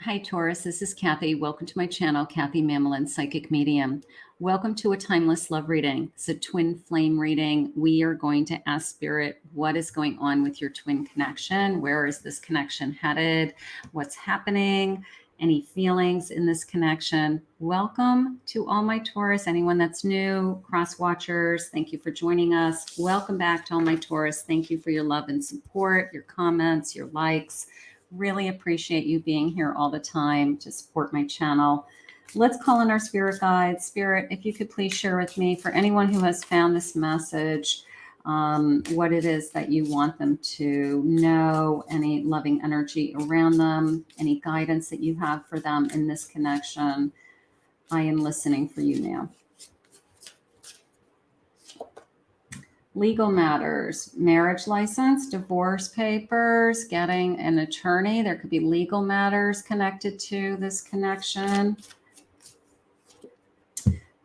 Hi, Taurus. This is Kathy. Welcome to my channel, Kathy Mamolen, Psychic Medium. Welcome to a timeless love reading. It's a twin flame reading. We are going to ask Spirit, what is going on with your twin connection? Where is this connection headed? What's happening? Any feelings in this connection? Welcome to all my Taurus. Anyone that's new, cross watchers, thank you for joining us. Welcome back to all my Taurus. Thank you for your love and support, your comments, your likes. Really appreciate you being here all the time to support my channel. Let's call in our spirit guides. Spirit, if you could please share with me, for anyone who has found this message, what it is that you want them to know, any loving energy around them, any guidance that you have for them in this connection. I am listening for you now. Legal matters, marriage license, divorce papers, getting an attorney. There could be legal matters connected to this connection.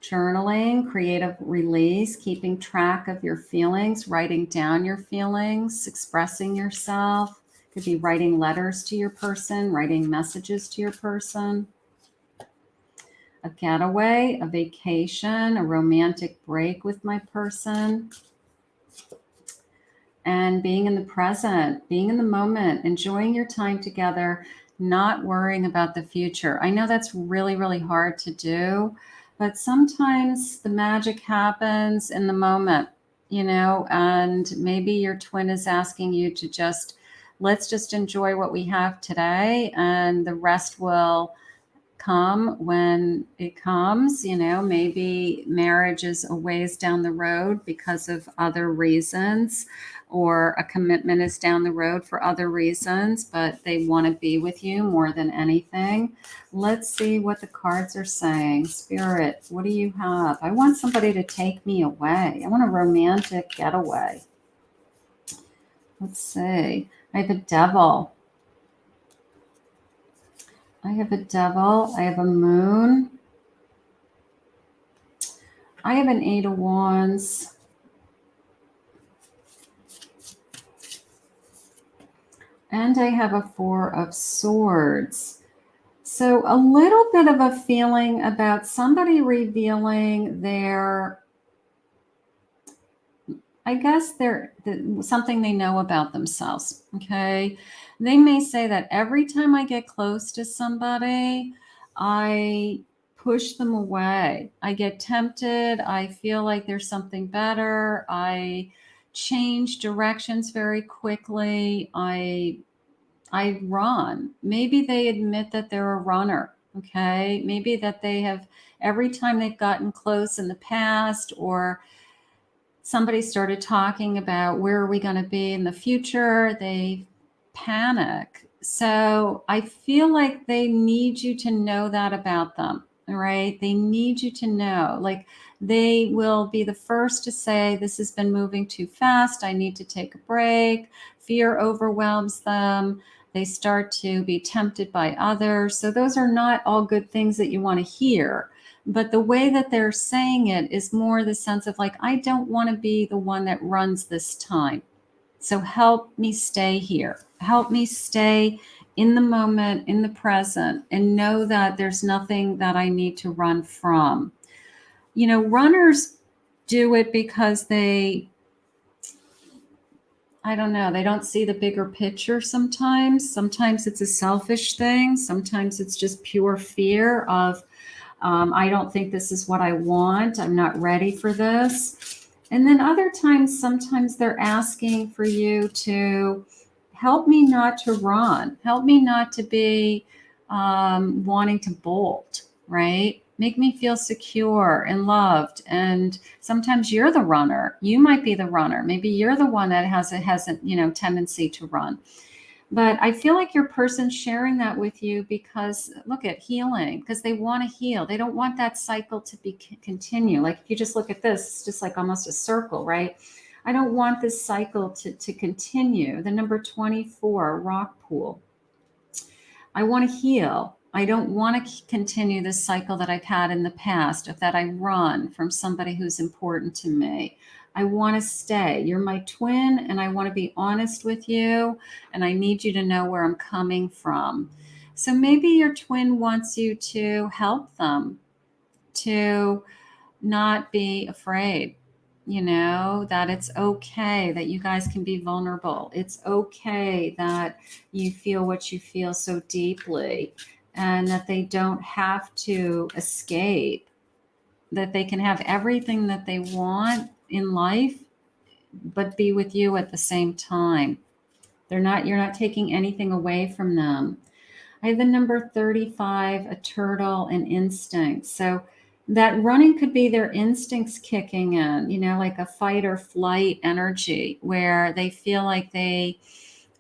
Journaling, creative release, keeping track of your feelings, writing down your feelings, expressing yourself. Could be writing letters to your person, writing messages to your person. A getaway, a vacation, a romantic break with my person. And being in the present, being in the moment, enjoying your time together, not worrying about the future. I know that's really, really hard to do, but sometimes the magic happens in the moment, and maybe your twin is asking you to let's just enjoy what we have today, and the rest will come when it comes. Maybe marriage is a ways down the road because of other reasons, or a commitment is down the road for other reasons, but they want to be with you more than anything. Let's see what the cards are saying. Spirit, what do you have? I want somebody to take me away. I want a romantic getaway. Let's see. I have a devil. I have a devil. I have a moon. I have an 8 of Wands. And I have a 4 of Swords. So a little bit of a feeling about somebody revealing something they know about themselves. Okay. They may say that every time I get close to somebody, I push them away. I get tempted. I feel like there's something better. I change directions very quickly. I run. Maybe they admit that they're a runner. Okay. Maybe that they have, every time they've gotten close in the past, or somebody started talking about where are we going to be in the future, they panic. So I feel like they need you to know that about them. All right. They need you to know, like, they will be the first to say, this has been moving too fast. I need to take a break. Fear overwhelms them. They start to be tempted by others. So those are not all good things that you want to hear. But the way that they're saying it is more the sense of like, I don't want to be the one that runs this time. So help me stay here. Help me stay in the moment, in the present, and know that there's nothing that I need to run from. Runners do it because I don't know, they don't see the bigger picture sometimes. Sometimes it's a selfish thing. Sometimes it's just pure fear of, I don't think this is what I want. I'm not ready for this. And then other times, sometimes they're asking for you to help me not to run, help me not to be wanting to bolt, right? Make me feel secure and loved. And sometimes you're the runner. You might be the runner. Maybe you're the one that has a tendency to run. But I feel like your person's sharing that with you because, look at healing, because they want to heal. They don't want that cycle to continue. Like if you just look at this, it's just like almost a circle, right? I don't want this cycle to continue. The number 24, rock pool. I want to heal. I don't want to continue this cycle that I've had in the past, of that I run from somebody who's important to me. I want to stay. You're my twin, and I want to be honest with you, and I need you to know where I'm coming from. So maybe your twin wants you to help them to not be afraid, that it's okay that you guys can be vulnerable. It's okay that you feel what you feel so deeply, and that they don't have to escape, that they can have everything that they want in life, but be with you at the same time. You're not taking anything away from them. I have the number 35, a turtle, and instinct. So that running could be their instincts kicking in, like a fight or flight energy where they feel like they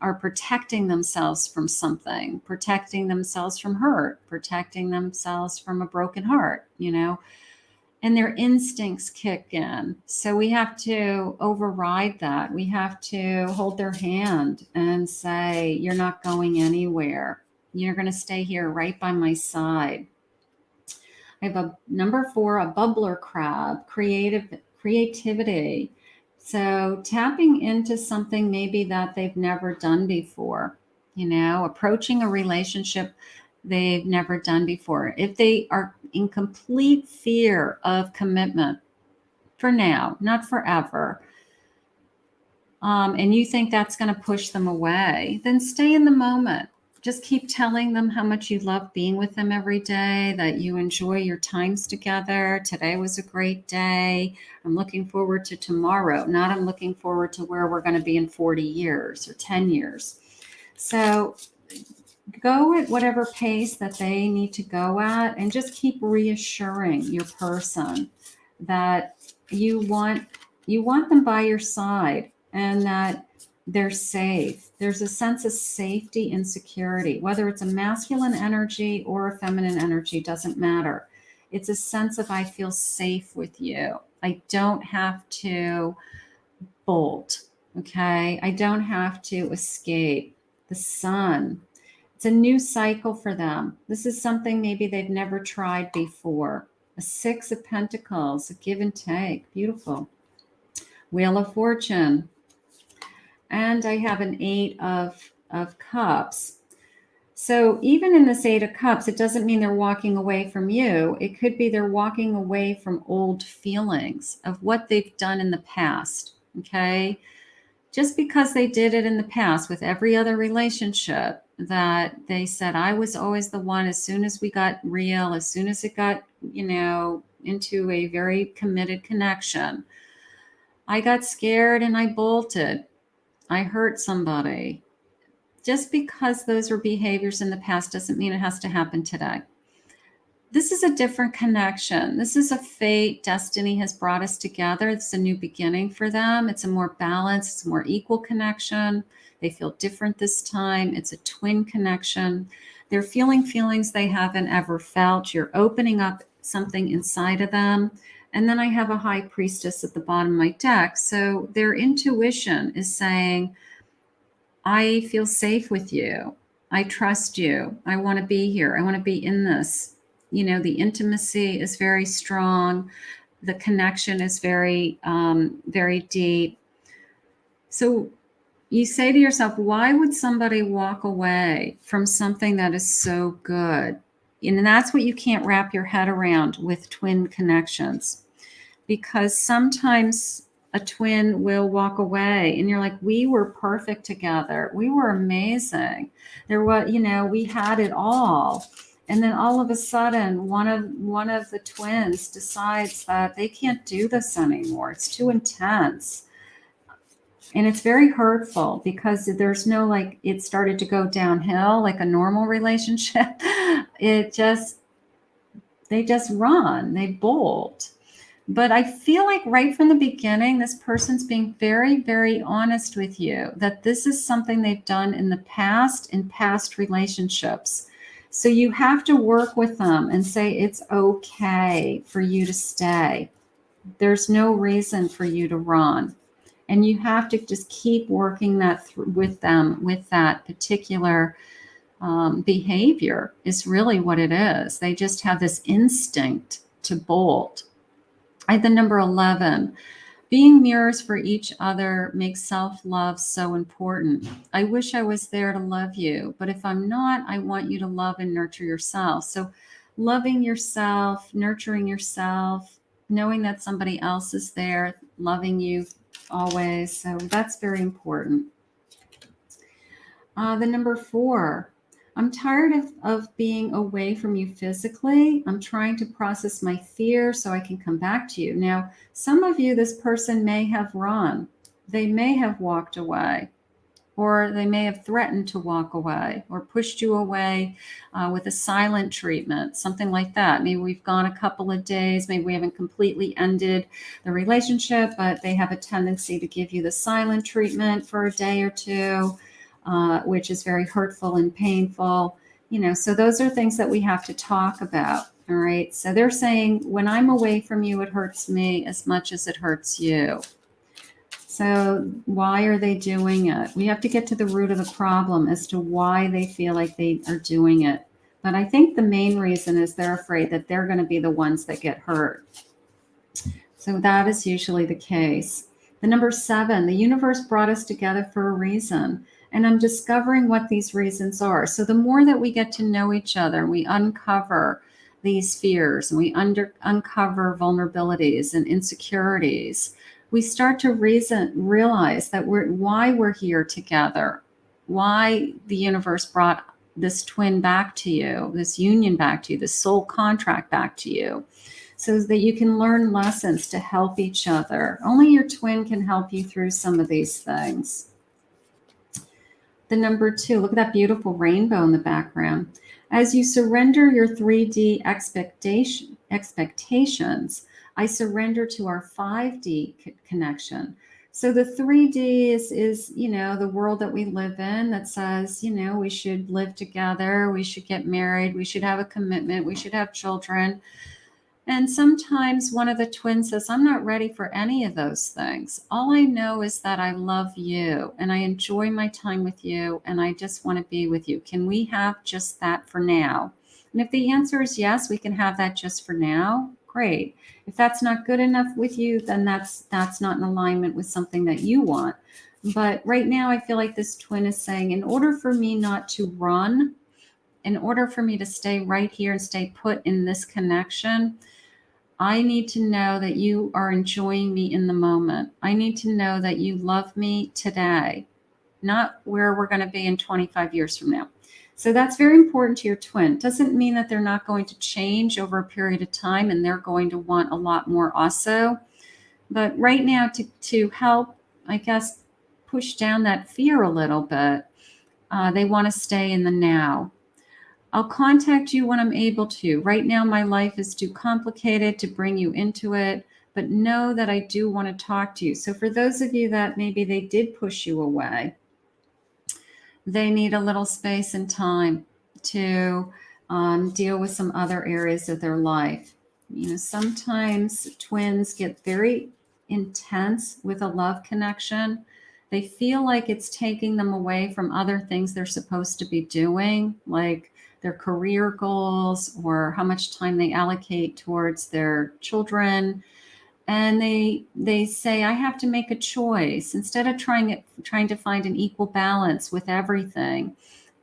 are protecting themselves from something, protecting themselves from hurt, protecting themselves from a broken heart, and their instincts kick in. So we have to override that. We have to hold their hand and say, you're not going anywhere. You're going to stay here right by my side. I have a number 4, a bubbler crab, creativity. So tapping into something maybe that they've never done before, approaching a relationship they've never done before. If they are in complete fear of commitment for now, not forever, and you think that's going to push them away, then stay in the moment. Just keep telling them how much you love being with them every day, that you enjoy your times together. Today was a great day. I'm looking forward to tomorrow, not I'm looking forward to where we're going to be in 40 years or 10 years. So go at whatever pace that they need to go at, and just keep reassuring your person that you want them by your side, and that they're safe. There's a sense of safety and security, whether it's a masculine energy or a feminine energy, doesn't matter. It's a sense of, I feel safe with you. I don't have to bolt. Okay. I don't have to escape. The sun. It's a new cycle for them. This is something maybe they've never tried before. A 6 of Pentacles, a give and take. Beautiful. Wheel of Fortune. And I have an 8 of Cups. So even in this 8 of Cups, it doesn't mean they're walking away from you. It could be they're walking away from old feelings of what they've done in the past. Okay. Just because they did it in the past with every other relationship, that they said, I was always the one. As soon as we got real, as soon as it got, into a very committed connection, I got scared and I bolted. I hurt somebody. Just because those were behaviors in the past doesn't mean it has to happen today. This is a different connection. This is a fate. Destiny has brought us together. It's a new beginning for them. It's a more balanced, it's a more equal connection. They feel different this time. It's a twin connection. They're feeling feelings they haven't ever felt. You're opening up something inside of them. And then I have a High Priestess at the bottom of my deck. So their intuition is saying, I feel safe with you. I trust you. I want to be here. I want to be in this. The intimacy is very strong. The connection is very, very deep. So you say to yourself, why would somebody walk away from something that is so good? And that's what you can't wrap your head around with twin connections, because sometimes a twin will walk away and you're like, we were perfect together. We were amazing. There was, we had it all. And then all of a sudden, one of the twins decides that they can't do this anymore. It's too intense. And it's very hurtful, because there's no, like, it started to go downhill like a normal relationship. They just run, they bolt. But I feel like right from the beginning, this person's being very, very honest with you that this is something they've done in the past, in past relationships. So you have to work with them and say, it's okay for you to stay. There's no reason for you to run. And you have to just keep working that with them, with that particular behavior is really what it is. They just have this instinct to bolt. I had the number 11, Being mirrors for each other makes self-love so important. I wish I was there to love you, but if I'm not, I want you to love and nurture yourself. So loving yourself, nurturing yourself, knowing that somebody else is there, loving you always. So that's very important. The number 4, I'm tired of being away from you physically. I'm trying to process my fear so I can come back to you. Now, some of you, this person may have run. They may have walked away, or they may have threatened to walk away or pushed you away with a silent treatment, something like that. Maybe we've gone a couple of days. Maybe we haven't completely ended the relationship, but they have a tendency to give you the silent treatment for a day or two. Which is very hurtful and painful. So those are things that we have to talk about. All right. So they're saying, when I'm away from you, it hurts me as much as it hurts you. So why are they doing it? We have to get to the root of the problem as to why they feel like they are doing it. But I think the main reason is they're afraid that they're going to be the ones that get hurt. So that is usually the case. The number 7, the universe brought us together for a reason. And I'm discovering what these reasons are. So the more that we get to know each other, we uncover these fears and we uncover vulnerabilities and insecurities, we start to realize that why we're here together, why the universe brought this twin back to you, this union back to you, this soul contract back to you, so that you can learn lessons to help each other. Only your twin can help you through some of these things. The number 2, look at that beautiful rainbow in the background. As you surrender your 3D expectations, I surrender to our 5D connection. So the 3D is the world that we live in that says, we should live together, we should get married, we should have a commitment, we should have children. And sometimes one of the twins says, I'm not ready for any of those things. All I know is that I love you and I enjoy my time with you and I just want to be with you. Can we have just that for now? And if the answer is yes, we can have that just for now. Great. If that's not good enough with you, then that's not in alignment with something that you want. But right now, I feel like this twin is saying, in order for me not to run, in order for me to stay right here and stay put in this connection, I need to know that you are enjoying me in the moment. I need to know that you love me today, not where we're going to be in 25 years from now. So that's very important to your twin. Doesn't mean that they're not going to change over a period of time and they're going to want a lot more also. But right now, to help, I guess, push down that fear a little bit, they want to stay in the now. I'll contact you when I'm able to. Right now, my life is too complicated to bring you into it, but know that I do want to talk to you. So for those of you that maybe they did push you away, they need a little space and time to deal with some other areas of their life. Sometimes twins get very intense with a love connection. They feel like it's taking them away from other things they're supposed to be doing, like their career goals or how much time they allocate towards their children. And they say, I have to make a choice instead of trying to find an equal balance with everything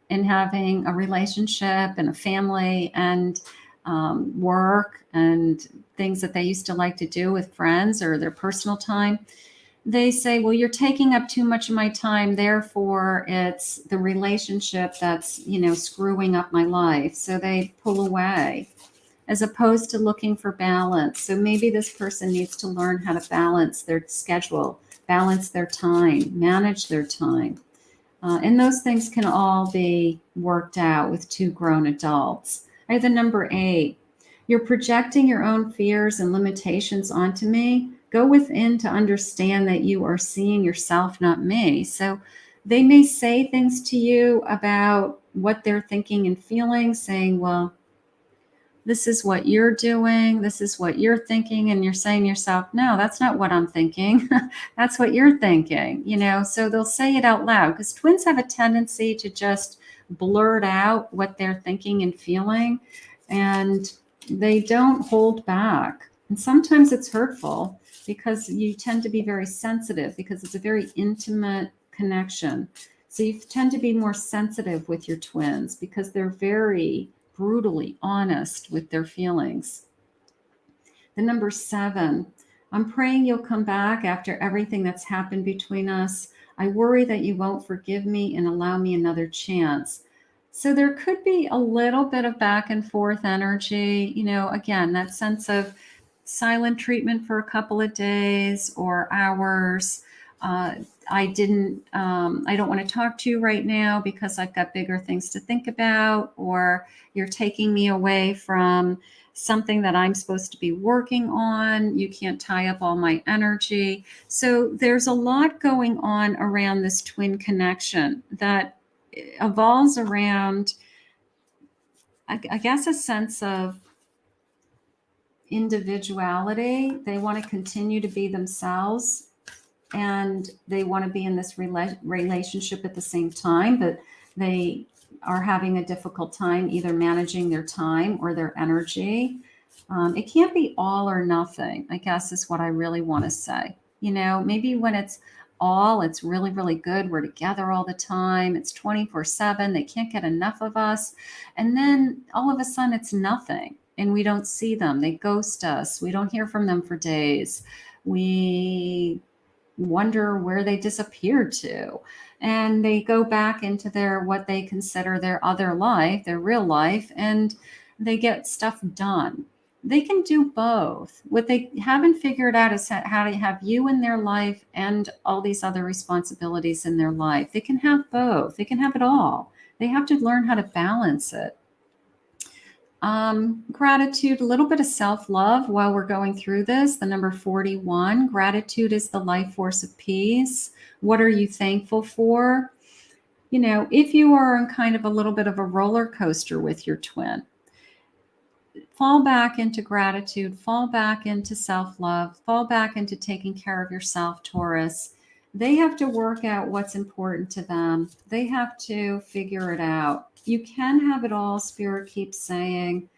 and having a relationship and a family and work and things that they used to like to do with friends or their personal time. They say, well, you're taking up too much of my time. Therefore, it's the relationship that's, screwing up my life. So they pull away as opposed to looking for balance. So maybe this person needs to learn how to balance their schedule, balance their time, manage their time. And those things can all be worked out with 2 grown adults. I have the number 8. You're projecting your own fears and limitations onto me. Go within to understand that you are seeing yourself, not me. So they may say things to you about what they're thinking and feeling, saying, well, this is what you're doing. This is what you're thinking. And you're saying to yourself, no, that's not what I'm thinking. That's what you're thinking, So they'll say it out loud because twins have a tendency to just blurt out what they're thinking and feeling. And they don't hold back. And sometimes it's hurtful. because you tend to be very sensitive, because it's a very intimate connection. So you tend to be more sensitive with your twins because they're very brutally honest with their feelings. The number 7, I'm praying you'll come back after everything that's happened between us. I worry that you won't forgive me and allow me another chance. So there could be a little bit of back and forth energy, again, that sense of silent treatment for a couple of days or hours. I don't want to talk to you right now because I've got bigger things to think about, or you're taking me away from something that I'm supposed to be working on. You can't tie up all my energy. So there's a lot going on around this twin connection that evolves around, I guess, a sense of individuality. They want to continue to be themselves, and they want to be in this relationship at the same time, but they are having a difficult time either managing their time or their energy. It can't be all or nothing, I guess, is what I really want to say. Maybe when it's really, really good. We're together all the time. It's 24/7. They can't get enough of us. And then all of a sudden it's nothing and we don't see them. They ghost us. We don't hear from them for days. We wonder where they disappeared to, and they go back into their what they consider their other life, their real life, and they get stuff done. They can do both. What they haven't figured out is how to have you in their life and all these other responsibilities in their life. They can have both. They can have it all. They have to learn how to balance it. Gratitude, a little bit of self-love while we're going through this. The number 41, gratitude is the life force of peace. What are you thankful for? If you are on kind of a little bit of a roller coaster with your twin, fall back into gratitude, fall back into self-love, fall back into taking care of yourself, Taurus. They have to work out what's important to them. They have to figure it out. You can have it all. Spirit keeps saying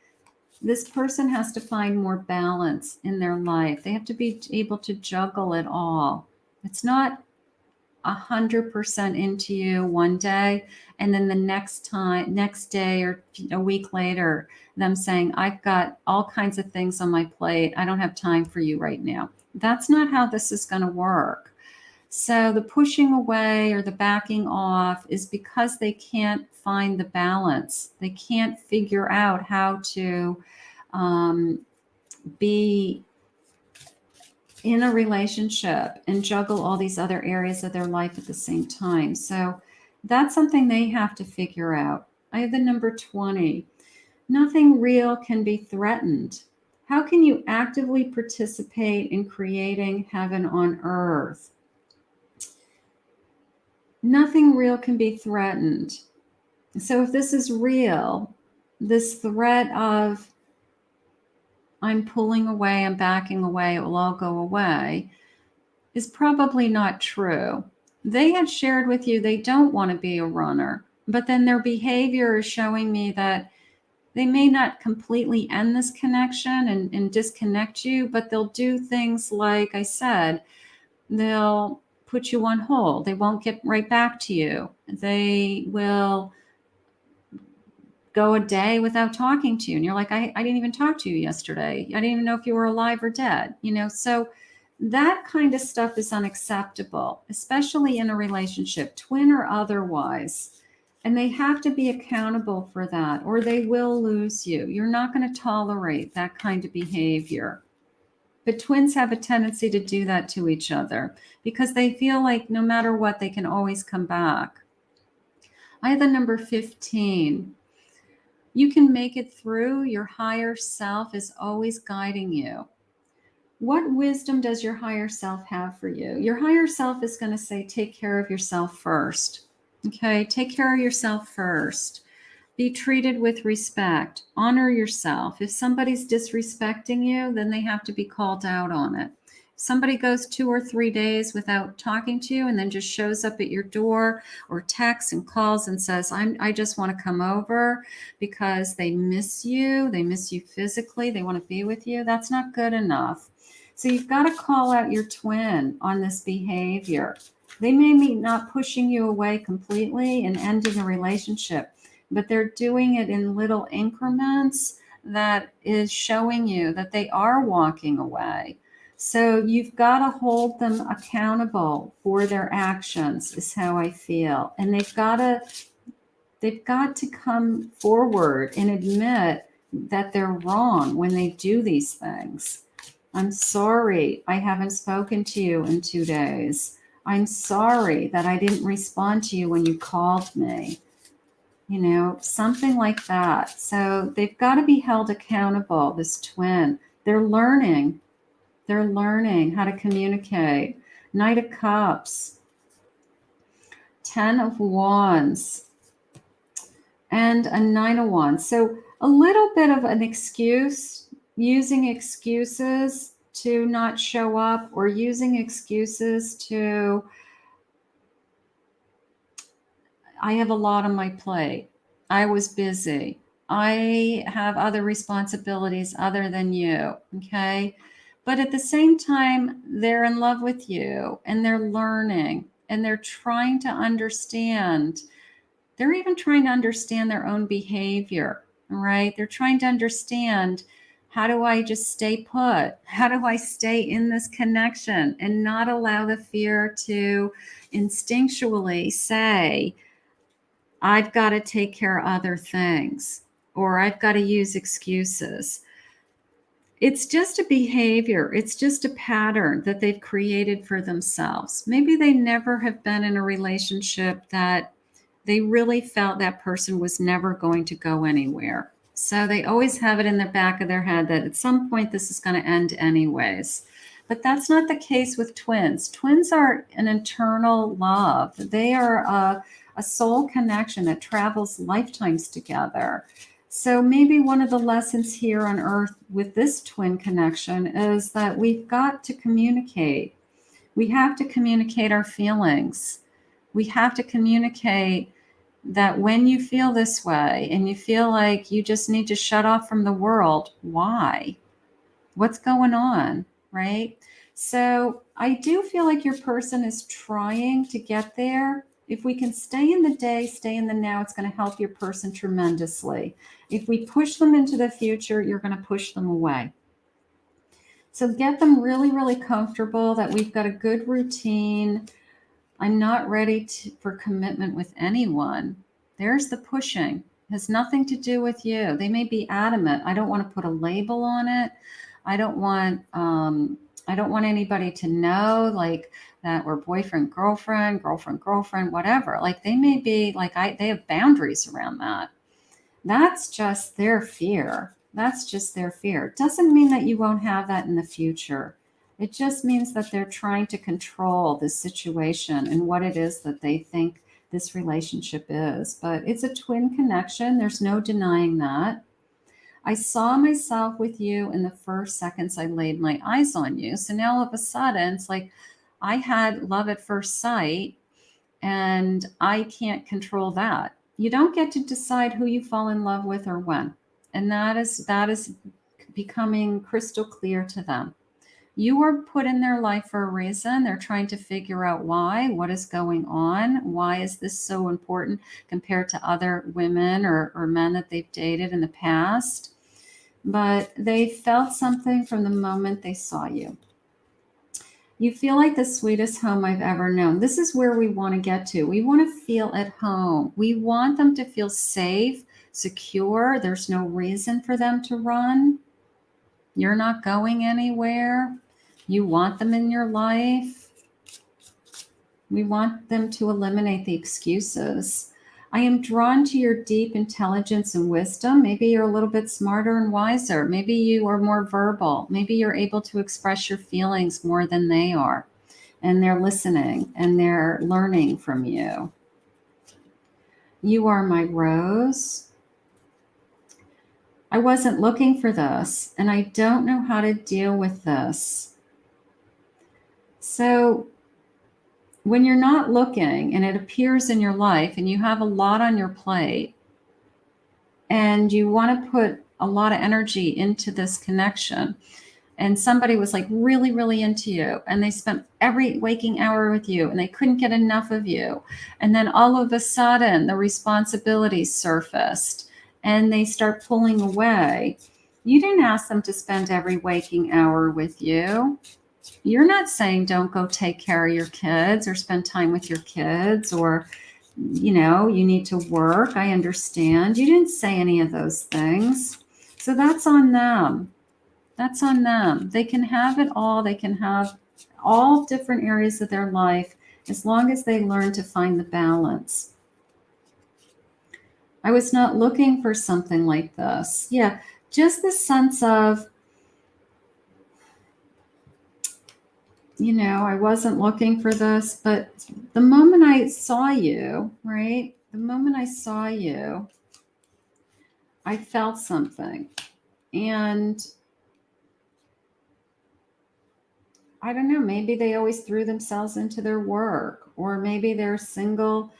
this person has to find more balance in their life. They have to be able to juggle it all. It's not 100% into you one day, and then the next day or a week later, them saying, I've got all kinds of things on my plate. I don't have time for you right now. That's not how this is going to work. So the pushing away or the backing off is because they can't find the balance. They can't figure out how to be in a relationship and juggle all these other areas of their life at the same time. So that's something they have to figure out. I have the number 20. Nothing real can be threatened. How can you actively participate in creating heaven on earth? Nothing real can be threatened. So if this is real, this threat of I'm pulling away, I'm backing away, it will all go away, is probably not true. They had shared with you they don't want to be a runner, but then their behavior is showing me that they may not completely end this connection and disconnect you, but they'll do things like I said, they'll put you on hold. They won't get right back to you. They will go a day without talking to you. And you're like, I didn't even talk to you yesterday. I didn't even know if you were alive or dead. So that kind of stuff is unacceptable, especially in a relationship, twin or otherwise. And they have to be accountable for that, or they will lose you. You're not going to tolerate that kind of behavior. But twins have a tendency to do that to each other because they feel like no matter what, they can always come back. I have the number 15. You can make it through. Your higher self is always guiding you. What wisdom does your higher self have for you? Your higher self is going to say, take care of yourself first. Okay, take care of yourself first. Be treated with respect. Honor yourself. If somebody's disrespecting you, then they have to be called out on it. If somebody goes 2 or 3 days without talking to you and then just shows up at your door or texts and calls and says, I just want to come over because they miss you physically, they want to be with you, that's not good enough. So you've got to call out your twin on this behavior. They may be not pushing you away completely and ending a relationship, but they're doing it in little increments that is showing you that they are walking away. So you've got to hold them accountable for their actions, is how I feel. And they've got to come forward and admit that they're wrong when they do these things. I'm sorry I haven't spoken to you in 2 days. I'm sorry that I didn't respond to you when you called me. You know, something like that. So they've got to be held accountable, this twin. They're learning. They're learning how to communicate. Knight of Cups, 10 of Wands, and a 9 of Wands. So a little bit of an excuse, using excuses to not show up, or using excuses to, I have a lot on my plate. I was busy. I have other responsibilities other than you. Okay. But at the same time, they're in love with you and they're learning and they're trying to understand. They're even trying to understand their own behavior, right? They're trying to understand, how do I just stay put? How do I stay in this connection and not allow the fear to instinctually say, I've got to take care of other things, or I've got to use excuses. It's just a behavior. It's just a pattern that they've created for themselves. Maybe they never have been in a relationship that they really felt that person was never going to go anywhere. So they always have it in the back of their head that at some point this is going to end anyways. But that's not the case with twins. Twins are an eternal love. They are a soul connection that travels lifetimes together. So maybe one of the lessons here on Earth with this twin connection is that we've got to communicate. We have to communicate our feelings. We have to communicate that when you feel this way and you feel like you just need to shut off from the world, why? What's going on, right? So I do feel like your person is trying to get there. If we can stay in the day, stay in the now, it's going to help your person tremendously. If we push them into the future, you're going to push them away. So get them really, really comfortable that we've got a good routine. I'm not ready for commitment with anyone. There's the pushing. It has nothing to do with you. They may be adamant. I don't want to put a label on it. I don't want anybody to know like that we're boyfriend, girlfriend, whatever. Like they may be like, they have boundaries around that. That's just their fear. That's just their fear. It doesn't mean that you won't have that in the future. It just means that they're trying to control the situation and what it is that they think this relationship is. But it's a twin connection. There's no denying that. I saw myself with you in the first seconds I laid my eyes on you. So now all of a sudden, it's like I had love at first sight, and I can't control that. You don't get to decide who you fall in love with or when. And that is becoming crystal clear to them. You were put in their life for a reason. They're trying to figure out why, what is going on, why is this so important compared to other women or men that they've dated in the past. But they felt something from the moment they saw you. You feel like the sweetest home I've ever known. This is where we want to get to. We want to feel at home. We want them to feel safe, secure. There's no reason for them to run. You're not going anywhere. You want them in your life. We want them to eliminate the excuses. I am drawn to your deep intelligence and wisdom. Maybe you're a little bit smarter and wiser. Maybe you are more verbal. Maybe you're able to express your feelings more than they are. And they're listening and they're learning from you. You are my rose. I wasn't looking for this, and I don't know how to deal with this. So when you're not looking and it appears in your life and you have a lot on your plate and you want to put a lot of energy into this connection, and somebody was like really, really into you, and they spent every waking hour with you, and they couldn't get enough of you. And then all of a sudden, the responsibilities surfaced, and they start pulling away. You didn't ask them to spend every waking hour with you. You're not saying don't go take care of your kids or spend time with your kids, or, you need to work. I understand. You didn't say any of those things. So that's on them. That's on them. They can have it all. They can have all different areas of their life as long as they learn to find the balance. I was not looking for something like this. Yeah, just the sense of, I wasn't looking for this, but the moment I saw you, right? The moment I saw you, I felt something. And I don't know, maybe they always threw themselves into their work, or maybe they're a single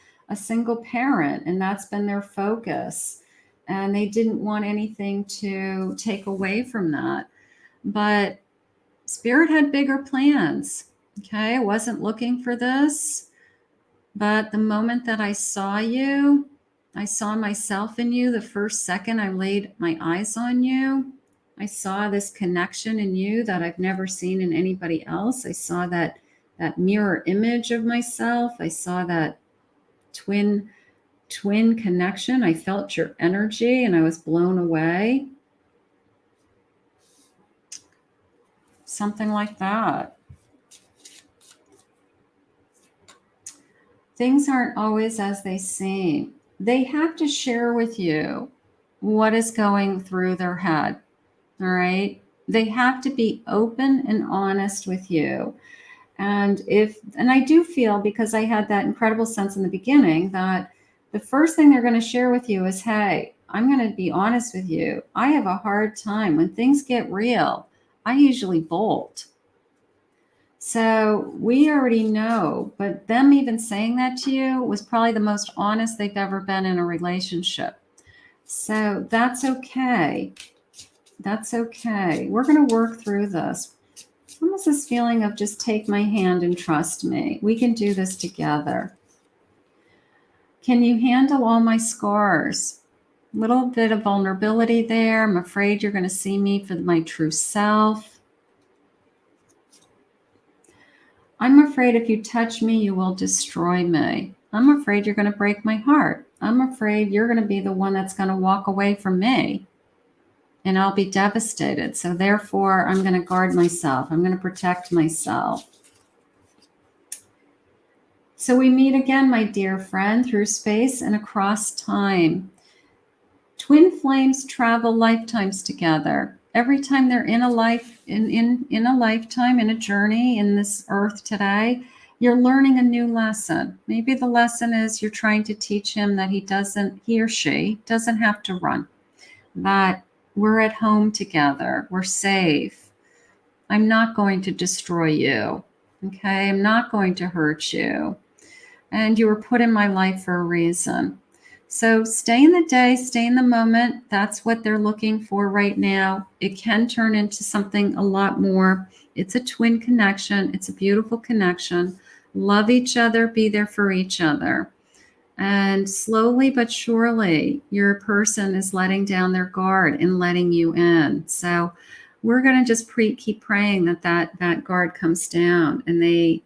parent, and that's been their focus. And they didn't want anything to take away from that. But Spirit had bigger plans. Okay, I wasn't looking for this. But the moment that I saw you, I saw myself in you. The first second I laid my eyes on you, I saw this connection in you that I've never seen in anybody else. I saw that mirror image of myself. I saw that twin connection. I felt your energy and I was blown away. Something like that. Things aren't always as they seem. They have to share with you what is going through their head. All right. They have to be open and honest with you. And I do feel, because I had that incredible sense in the beginning, that the first thing they're going to share with you is, hey, I'm going to be honest with you. I have a hard time when things get real. I usually bolt. So we already know, but them even saying that to you was probably the most honest they've ever been in a relationship. So that's okay. That's okay. We're going to work through this. It's almost this feeling of just take my hand and trust me. We can do this together. Can you handle all my scars? A little bit of vulnerability there. I'm afraid you're going to see me for my true self. I'm afraid if you touch me, you will destroy me. I'm afraid you're going to break my heart. I'm afraid you're going to be the one that's going to walk away from me, and I'll be devastated. So therefore, I'm going to guard myself. I'm going to protect myself. So we meet again, my dear friend, through space and across time. Twin flames travel lifetimes together. Every time they're in a life, in a lifetime, in a journey in this earth today, you're learning a new lesson. Maybe the lesson is you're trying to teach him that he or she doesn't have to run, that we're at home together, we're safe. I'm not going to destroy you. Okay, I'm not going to hurt you. And you were put in my life for a reason. So stay in the day, stay in the moment. That's what they're looking for right now. It can turn into something a lot more. It's a twin connection. It's a beautiful connection. Love each other, be there for each other. And slowly but surely, your person is letting down their guard and letting you in. So we're going to just keep praying that guard comes down, and they,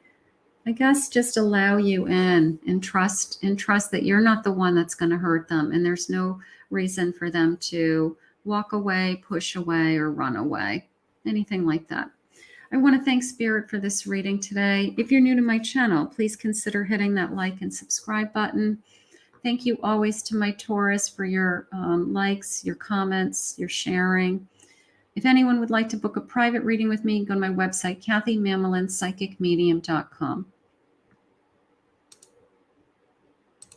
I guess, just allow you in and trust that you're not the one that's going to hurt them. And there's no reason for them to walk away, push away, or run away, anything like that. I want to thank Spirit for this reading today. If you're new to my channel, please consider hitting that like and subscribe button. Thank you always to my Taurus for your likes, your comments, your sharing. If anyone would like to book a private reading with me, go to my website, KathyMamolenPsychicMedium.com.